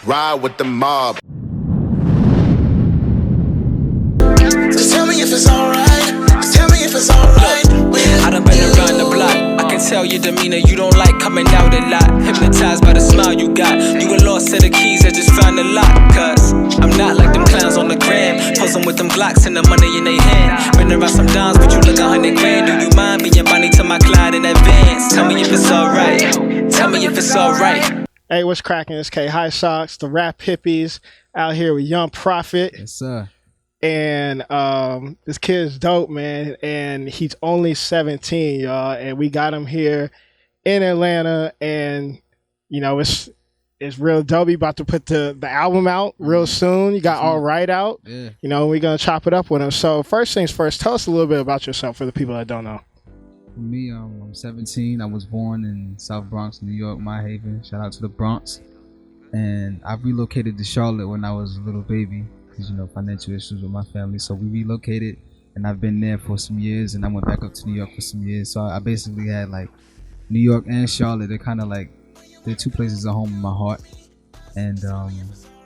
ride with the mob. Just tell me if it's alright. Just tell me if it's alright. I done been around the block. I can tell your demeanor, you don't like coming out a lot. Hypnotized by the smile you got. You a lost set of keys, I just found the lock. Cause I'm not like them clowns on the gram. Posing with them Glocks and the money in they hand. Been around some dimes, but you look 100 grand. Do you mind being Bonnie to my Clyde in advance? Tell me if it's alright. Tell me if it's alright. Hey, what's cracking? It's K High Socks, the Rap Hippies, out here with Young Prophit. Yes, sir. And this kid's dope, man. And he's only 17, y'all. And we got him here in Atlanta. And, you know, it's real dope. He about to put the album out real soon. You got All Right out. Yeah. You know, we're going to chop it up with him. So first things first, tell us a little bit about yourself for the people that don't know. For me, I'm 17. I was born in South Bronx, New York, My Haven. Shout out to the Bronx. And I relocated to Charlotte when I was a little baby. Because, you know, financial issues with my family. So we relocated, and I've been there for some years, and I went back up to New York for some years. So I basically had like New York and Charlotte. They're kind of like, they're two places at home in my heart. And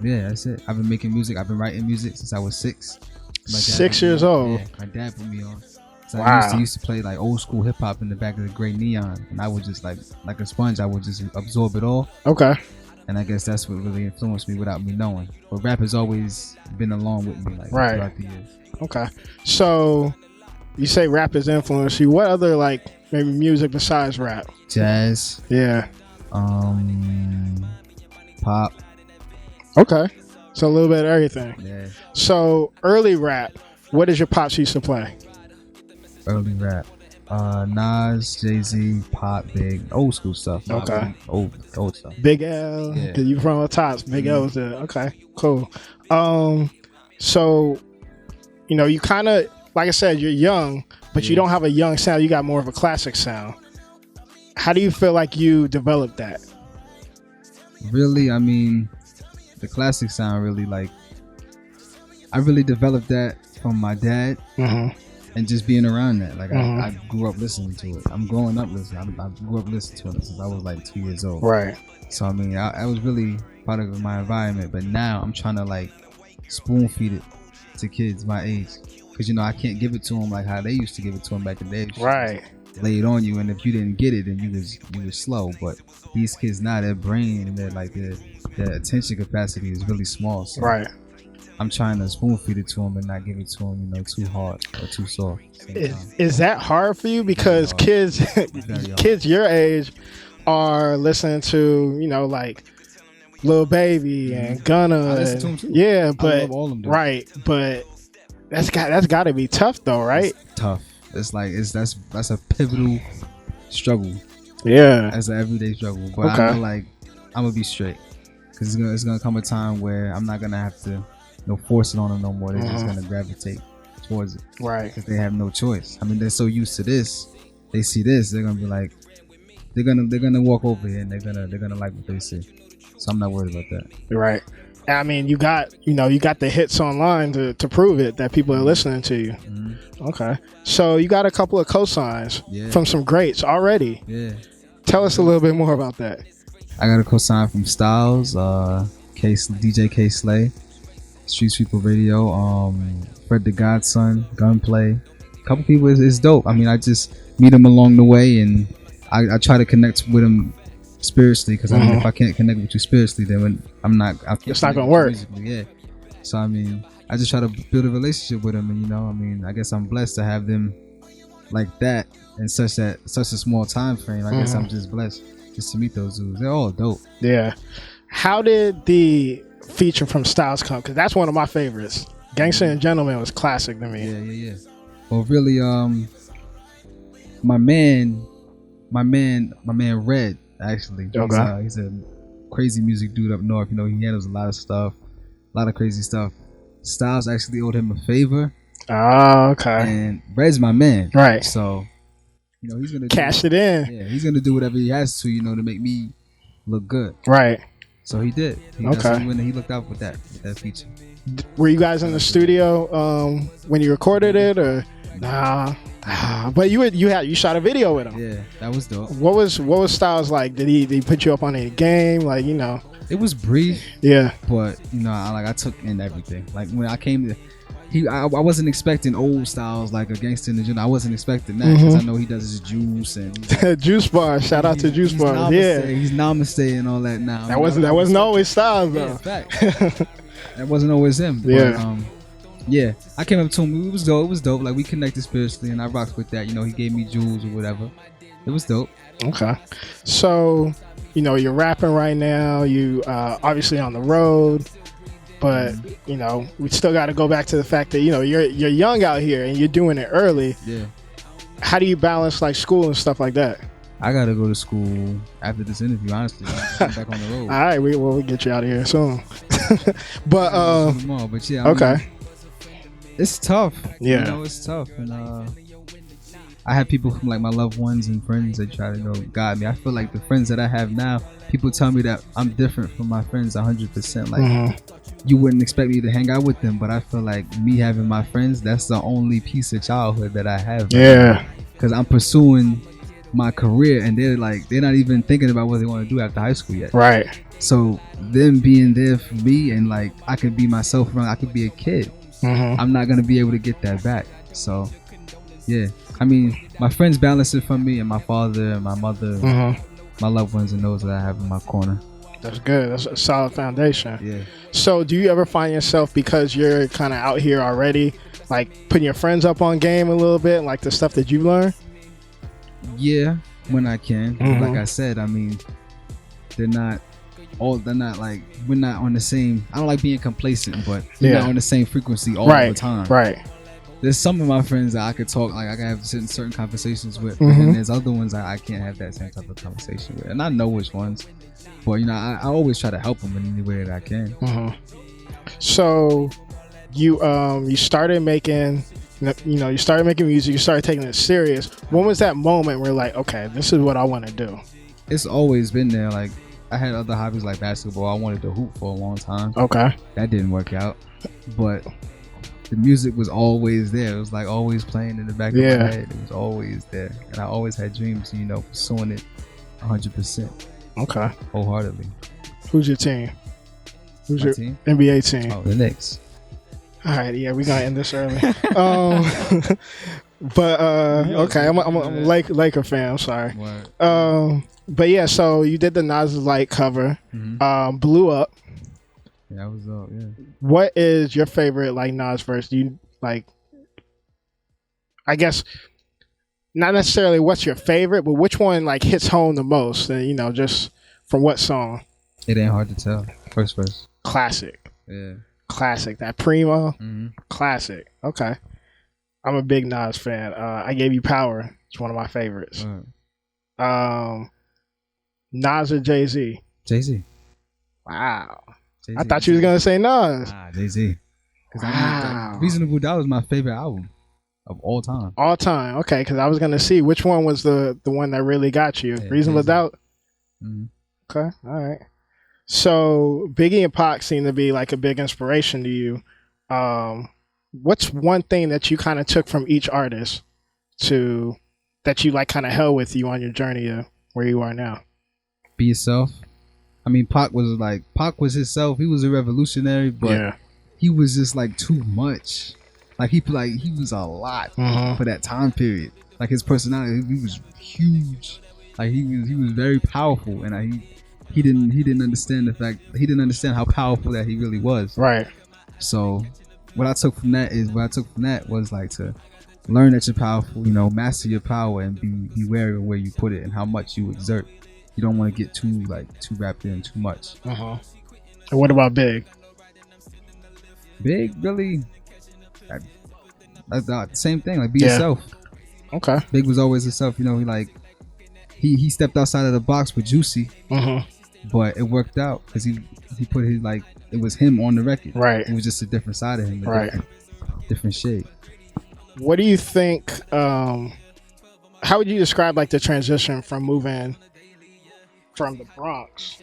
yeah, that's it. I've been making music. I've been writing music since I was 6. 6 years old. Yeah, my dad put me on. So Wow. I used to play like old school hip hop in the back of the gray neon, and I would just like a sponge. I would just absorb it all. Okay. And I guess that's what really influenced me without me knowing. But rap has always been along with me, like Right. throughout the years. Okay. So you say rap has influenced you. What other, like, maybe music besides rap? Jazz, Yeah. pop, Okay. So a little bit of everything. yeah, So early rap, what did your pops used to play? early rap. Nas, Jay-Z, Pop, Big, old school stuff. Not Okay. really old stuff. Big L. Yeah. You from the tops. Big L was there. Okay. Cool. So, you know, you kind of, like I said, you're young, but you Yeah. don't have a young sound. You got more of a classic sound. How do you feel like you developed that? Really, I mean, the classic sound really like, I really developed that from my dad. Mm-hmm. And just being around that, like Mhm. I grew up listening to it. I'm growing up listening. I grew up listening to it since I was like 2 years old. Right. So I mean, I was really part of my environment. But now I'm trying to like spoon feed it to kids my age, because you know I can't give it to them like how they used to give it to them back in the day. Right. Lay it on you, and if you didn't get it, then you was slow. But these kids now, their brain and their attention capacity is really small. So Right. I'm trying to spoon feed it to them and not give it to them, you know, too hard or too soft. at the same time. Is that hard for you? Because hard. kids, Very hard. kids your age are listening to, you know, like Lil Baby and Gunna. I listen and- to 'em too. Yeah, I but love all of them, dude. right, but that's got to be tough though, right? It's tough. It's like that's a pivotal struggle. Yeah. That's an everyday struggle. But Okay. I know like I'm gonna be straight, because it's gonna come a time where I'm not gonna have to force it on them no more. They're just gonna gravitate towards it, Right. because they have no choice. I mean, they're so used to this. They see this, they're gonna be like, they're gonna walk over here and they're gonna like what they see. So I'm not worried about that. Right. I mean, you got the hits online to prove it, that people are listening to you. Mm-hmm. Okay. So you got a couple of cosigns Yeah. from some greats already. Yeah. Tell us a little bit more about that. I got a cosign from Styles, DJ K Slay, Street Sweeper Radio, Fred the Godson, Gunplay. A couple people is dope. I mean, I just meet them along the way, and I try to connect with them spiritually, because I mean, if I can't connect with you spiritually, then It's not gonna work. Musically, yeah. So I mean, I just try to build a relationship with them, and you know, I mean, I guess I'm blessed to have them like that in such a small time frame. I guess I'm just blessed just to meet those dudes. They're all dope. Yeah. How did the feature from Styles come? Because that's one of my favorites. Gangsta and Gentleman was classic to me. Yeah. Well, really, my man Red, actually. Okay. He's a crazy music dude up north. You know, he handles a lot of stuff, a lot of crazy stuff. Styles actually owed him a favor, Oh, okay. and Red's my man. Right. So, you know, he's gonna Cash it in. Yeah, he's gonna do whatever he has to, you know, to make me look good. Right. So he did. Okay. He looked out with that feature. Were you guys in the studio when you recorded it, or nah? But you shot a video with him. Yeah, that was dope. What was Styles like? Did he put you up on any game? Like, you know, It was brief, Yeah. but you know, I took in everything. Like when I came to, I wasn't expecting old styles like a Gangsta in the Jungle. I wasn't expecting that because I know he does his juice and Juice Bar. Shout out to Juice Bar. Namaste, Yeah. he's Namaste and all that now. That wasn't always Styles though. Yeah, fact. That wasn't always him. Yeah. But, yeah, I came up to him. It was dope. It was dope. Like we connected spiritually, and I rocked with that. You know, he gave me jewels or whatever. It was dope. Okay. So, you know, you're rapping right now. You obviously on the road, but you know, we still got to go back to the fact that you know you're young out here and you're doing it early. Yeah. How do you balance like school and stuff like that? I gotta go to school after this interview. Honestly, I'm back on the road. All right, we'll get you out of here soon. But Tomorrow, but yeah, okay. mean, it's tough. Yeah. You know, it's tough, and I have people from like my loved ones and friends that try to guide me. I feel like the friends that I have now, people tell me that I'm different from my friends 100%. Like you wouldn't expect me to hang out with them, but I feel like me having my friends, that's the only piece of childhood that I have. Yeah. Because I'm pursuing my career, and they're not even thinking about what they want to do after high school yet. Right. So them being there for me, and like I could be myself around, I could be a kid. I'm not gonna be able to get that back. So yeah, I mean, my friends balance it for me, and my father and my mother, my loved ones, and those that I have in my corner. That's good. That's a solid foundation. Yeah. So do you ever find yourself, because you're kind of out here already, like putting your friends up on game a little bit, like the stuff that you learned? Yeah, when I can. Like I said, I mean, they're not like, we're not on the same, I don't like being complacent, but we're not on the same frequency all the time. Right. There's some of my friends that I could talk, like I can have certain conversations with, but then there's other ones I can't have that same type of conversation with, and I know which ones. But you know, I always try to help them in any way that I can. So you started making, you started making music, you started taking it serious. When was that moment where like, okay, this is what I want to do? It's always been there. Like I had other hobbies like basketball. I wanted to hoop for a long time. Okay. That didn't work out, but the music was always there. It was like always playing in the back of my head. It was always there, and I always had dreams, you know, pursuing it 100%. Okay. Wholeheartedly. Who's your team? Who's My your team? NBA team? Oh, the Knicks. All right, yeah, we're gonna end this early. But okay, I'm a Laker fan. I'm sorry. But yeah, so you did the Nas Light cover, blew up. Yeah, I was up. Yeah. What is your favorite like Nas verse? Do you like? I guess not necessarily what's your favorite, but which one like hits home the most? And you know, just from what song? It ain't hard to tell. First verse. Classic. Yeah. Classic. That Primo. Classic. Okay. I'm a big Nas fan. I Gave You Power. It's one of my favorites. Nas or Jay-Z? Jay-Z. Wow. Jay-Z. I thought you was gonna say Nas. Jay-Z. Wow. Reasonable Doubt is my favorite album of all time. All time. Okay, because I was gonna see which one was the one that really got you. Yeah, Reasonable Jay-Z. Doubt. Okay. All right. So Biggie and Pac seem to be like a big inspiration to you. What's one thing that you kind of took from each artist that you like kind of held with you on your journey to where you are now? Be yourself. I mean, Pac was himself. He was a revolutionary, but he was just like too much. Like he was a lot for that time period. Like his personality, he was huge. Like he was very powerful, and he didn't understand how powerful that he really was. Right. So what I took from that was like to learn that you're powerful, you know, master your power, and be wary of where you put it and how much you exert. You don't want to get too wrapped in too much. And what about Big? Big, really, that's the same thing. Like, be yourself. Okay. Big was always himself. You know, he stepped outside of the box with Juicy, but it worked out because he put his it was him on the record. Right. It was just a different side of him. Right. Different shade. What do you think? How would you describe like the transition from moving from the Bronx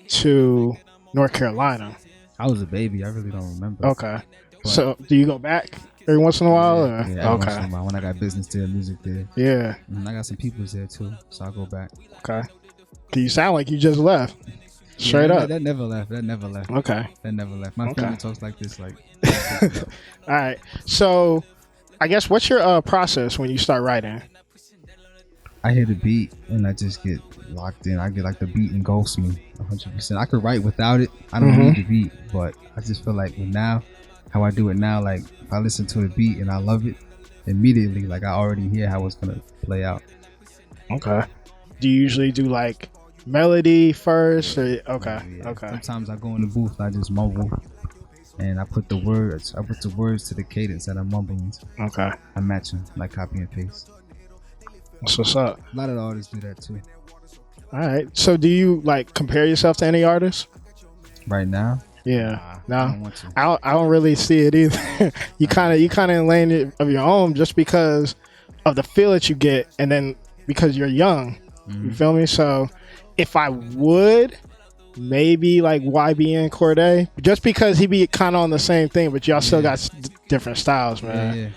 to North Carolina? I was a baby. I really don't remember. Okay. So do you go back every once in a while? Yeah, every once in a while when I got business there, music there. Yeah. And I got some peoples there too, so I go back. Okay. You sound like you just left. Straight up. That never left. That never left. Okay. That never left. My Okay. family talks like this. Like, All right. So, I guess what's your process when you start writing? I hear the beat and I just get locked in. I get like the beat engulfs me 100%. I could write without it. I don't need the beat, but I just feel like now, how I do it now, like if I listen to the beat and I love it, immediately, like I already hear how it's gonna play out. Okay. Do you usually do like melody first? Or, okay. Yeah. Okay. Sometimes I go in the booth and I just mumble, and I put the words to the cadence that I'm mumbling to. Okay. I match them like copy and paste. That's what's up. A lot of the artists do that too. All right. So, do you like compare yourself to any artist? Right now, Yeah. No. I don't want to. I don't really see it either. you kind of in lane of your own just because of the feel that you get, and then because you're young. You feel me? So if I would, maybe like YBN Corday, just because he be kind of on the same thing, but y'all still got different styles, man. Yeah.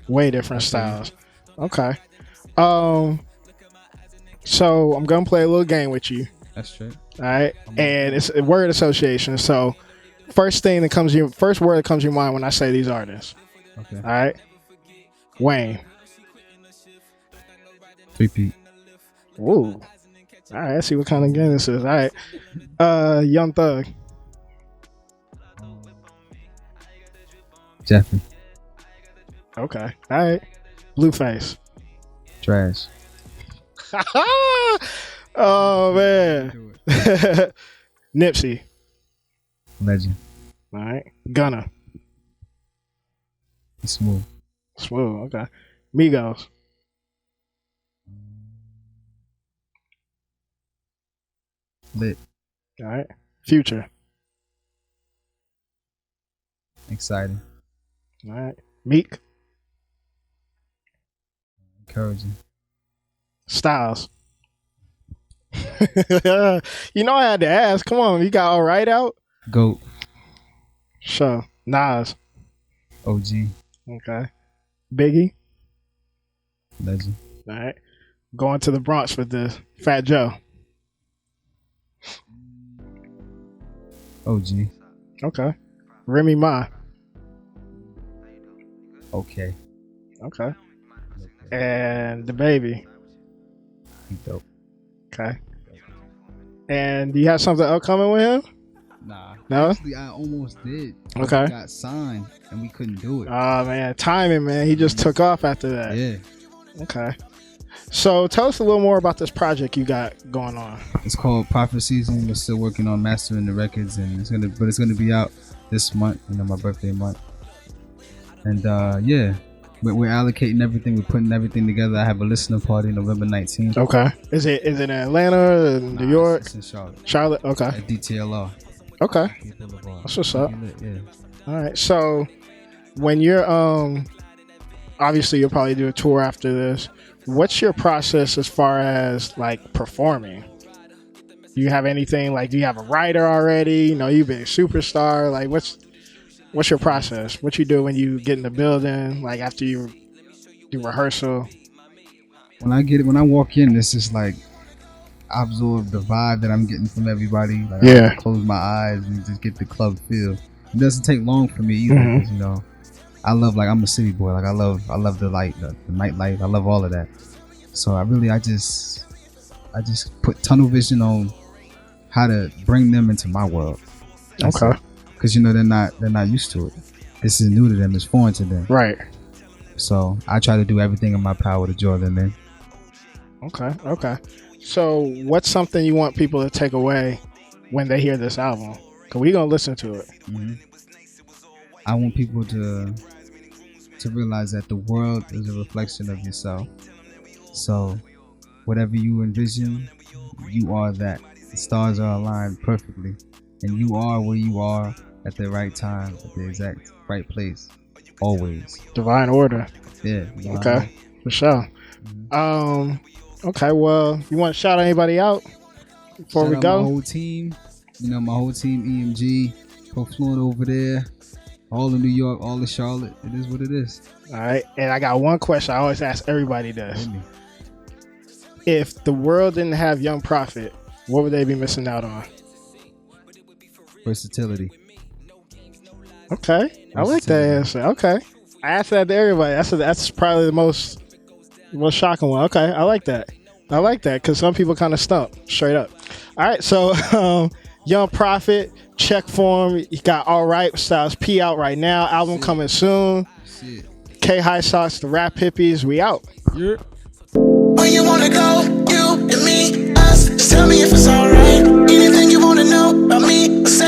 Way different styles. Okay. So I'm gonna play a little game with you. That's true. All right, and it's a word association. So first word that comes to your mind when I say these artists. Okay. All right, Wayne. 3P. Ooh. All right, let's see what kind of game this is. All right, Young Thug. Jeffrey. Okay. All right, Blueface. Trash. Oh man. Nipsey. Legend. All right, Gunna. Smooth. Smooth. Okay, Migos. Lit. All right, Future. Exciting. All right, Meek. Encouraging. Styles. You know I had to ask. Come on, you got All Right out? Goat. Sure. Nas. OG. Okay. Biggie. Legend. All right. Going to the Bronx with this. Fat Joe. OG. Okay. Remy Ma. Okay. Okay. And the Baby. He dope. Okay. And do you have something upcoming with him? Nah. No? Actually, I almost did. Okay. We got signed and we couldn't do it. Oh man, timing, man. He just took off after that. Yeah. Okay. So tell us a little more about this project you got going on. It's called Prophet Season. We're still working on mastering the records, and it's gonna be out this month. You know, my birthday month. And yeah, we're allocating everything. We're putting everything together. I have a listener party November 19th. Okay. Is it in Atlanta, New York? It's in Charlotte. Charlotte. Okay. At DTLR. Okay. That's what's up. Yeah. All right. So when you're obviously you'll probably do a tour after this. What's your process as far as like performing? Do you have anything like? Do you have a writer already? You know, you've been a superstar. Like, what's your process? What you do when you get in the building? Like after you do rehearsal? When I walk in, it's just like I absorb the vibe that I'm getting from everybody. Like, Yeah. I close my eyes and just get the club feel. It doesn't take long for me either. 'Cause, you know, I love, like, I'm a city boy. Like I love the light, the nightlife. I love all of that. So I just put tunnel vision on how to bring them into my world. Okay. Because you know they're not used to it. This is new to them. It's foreign to them. Right. So I try to do everything in my power to draw them in. Okay. So what's something you want people to take away when they hear this album? Because we're going to listen to it. Mm-hmm. I want people to realize that the world is a reflection of yourself. So whatever you envision, you are that. The stars are aligned perfectly. And you are where you are at the right time, at the exact right place. Always. Divine order. Yeah. Okay. For sure. Okay, well, you want to shout anybody out before Shout we out go? my whole team. You know, my whole team, EMG, Pro Florida over there, all of New York, all of Charlotte. It is what it is. All right, and I got one question I always ask everybody this. Hit me. If the world didn't have Young Prophit, what would they be missing out on? Versatility. Okay, I like that answer. Okay, I asked that to everybody. That's probably the most shocking one. Okay, I like that. I like that because some people kind of stump straight up. All right, so Young Prophit, check for him. You got All Right Styles P out right now. Album coming soon. K High Socks, the Rap Hippies. We out. Yeah. Where you wanna go? You and me, us. Just tell me if it's alright. Anything you wanna know about me, say